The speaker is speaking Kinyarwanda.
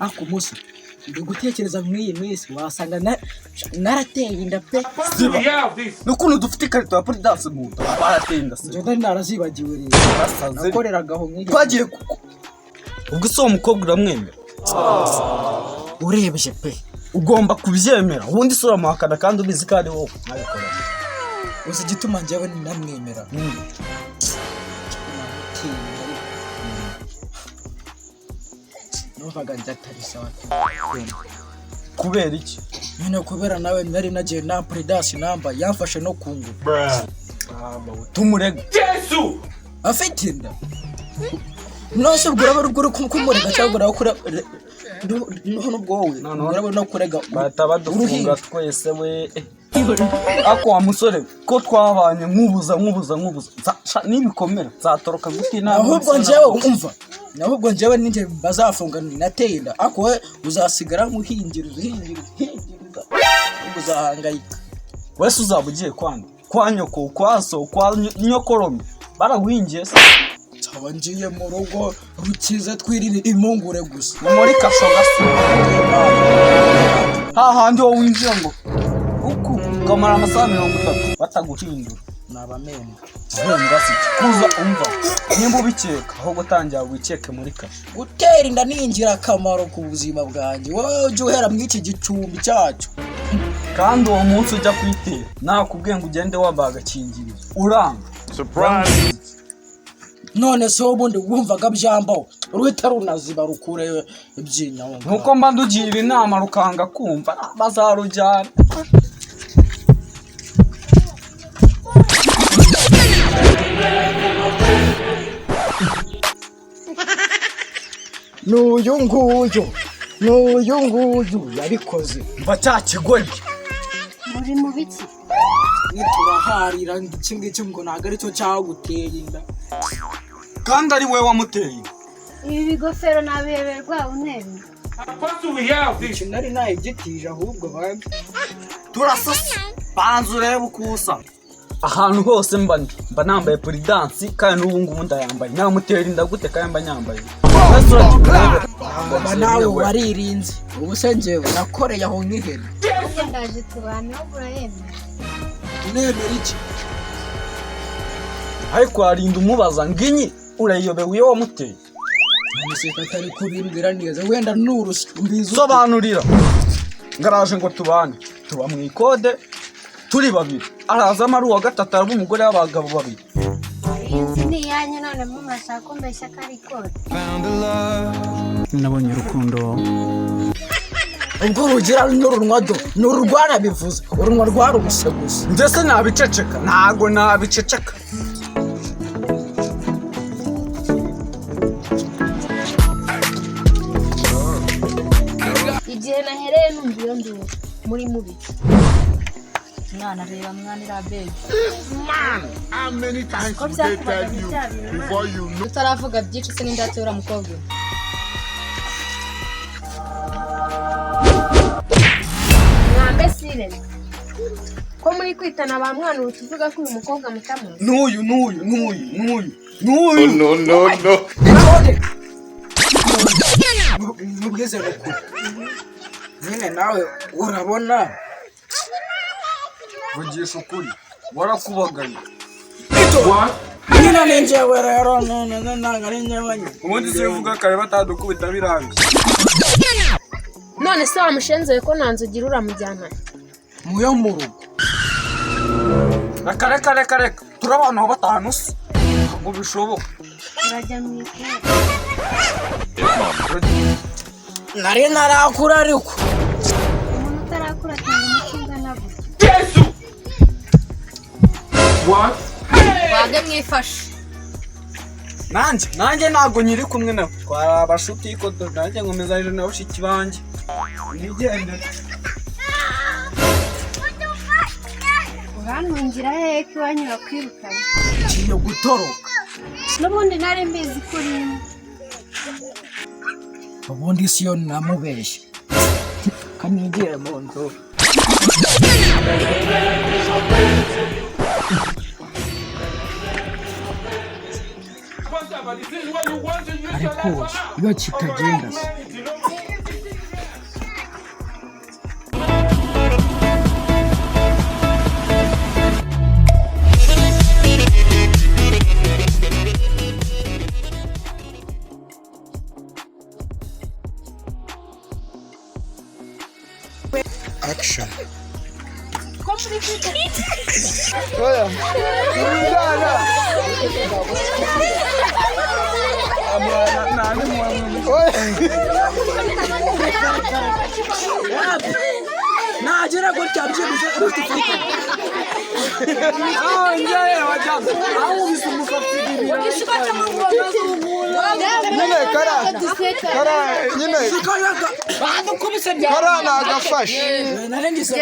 ako musa gutekereza mw'iyi minsi wasanga narateye inda pe nukuntu dufite ikarito ya prudence mu barateye inda se njye narazibagiwe rero nakoreragaho nk'iri twagiye ubwo so umukobwa uramwemera urebye pe ugomba kubyemera ubundi sura muhakana kandi ubizi kandi wowe nabikora uzi gituma njyewe namwemera novaga ndatarisa wati kubera iki none kubera nawe nari nagiye na prudence namba yafashe no kungu tumurega Yesu afite inda nose bwura baruguru kumurega cyangwa ukura nubwo wowe urabona no kurega batabadufunga twese we ako wa musore ko twabanye nkubuza nibikomera zatoroka guti na ahubwo njyewe umva nahubwo njyewe ninjye bazafunga nateye inda ako we uzasigara muhingiriza uzahangayika wese uzabugiye kwanda kwa nyoko kwaso kwa nyokorome baraguhingiye se ngiye mu rugo rukize twirire impungure gusa muri kasho gaso hahandi wowe winjira ngo uku kamara amasaha 30 bataguhindura nabamemba ahembwa se kuza umva nimba ubikeka aho gutangira wiceke muri kasho gutera inda ni ingirakamaro ku buzima bwanjye wowe ujye uhera mu iki gicumbi cyacu kandi uwo munsi ujya kwitera nakubwiye ngo ugende wambaye agakingirizo uranga surprise none so ubundi wumvaga byambaho uruhita runaziba rukure ibyinyaho nuko mba ndugira inama rukanga kumva bazarujyana n'uyu nguyu yabikoze mba cya kigoryi muri mubicu nituraharira iki ngiki ngo ntabwo aricyo cyaguteye inda kandi ari we wamuteye ibi bigofero nabiheberwa unebe nari nayigitije ahubwo bambi turasasa banza urebe ukusa ahantu hose mba nambaye prudence kandi n'ubu ngubu ndayambaye namutera inda gute kandi mba nyambaye nawe waririnze ubu se njyewe nakoreye aho nk'ihene ndaje tubana urayemera nemera iki ariko harinda umubaza nginyi urayiyobewe iyo wamuteye none atari kubimbwira neza wenda n'urushyi mbizi sobanurira ngaraje ngo tubane tuba mu ikode turi babiri arazamo ari uwa gatatu araba umugore w'abagabo babiri inzi ni iyanyu none mumashaka mbeshya ko ari ikode nabonye urukundo ubwo rugira n'urunwado n'ururwana bivuze urunwa rwarubuse gusa ndetse nabiceceka ntago nabiceceka igihe nahereye numva iyo nduru muri mubicu mwana reba mwana irabege how many times did they tell you before you know utaravuga byinshi se n'indatura mukobwa mwambe sirene ko muri kwitana ba mwana utuvuga ko uyu mukobwa mutamu n'uyu no mubwize gukura nyine nawe urabona vugisha ukuri warakubagaye nyine ni njyewe rero none ntabwo ari njyewe ubundi se uvuga kare batadukubita birangiye none se wamushenze ko nanzugira uramujyana muyo mu rugo reka turabana aho batanu se ngo bishoboka urajya mu ikoro nari narakura ariko umuntu utarakura atanga umucunga nabwo Yesu what wage mwifashe nanjye ntago nyiri kumwe nawe twari abashuti ikodo nanjye nkomezanyije na bushiki banjye nigendere urantungira hehe ko iwanyu bakwirukana ngiye gutoroka n'ubundi nari mbizi kuri ubundi si yo namubeshye kanigire mu nzu ariko iyo kitagenda se Action. ko muri kwitana Oya. Ruzindana. nagera gutya byibuze ufite ifite njyewe wajyana aho ubise umusatsi ibiri Nyine kara nyine kayaga badukubise bya kara nagafashe. narengise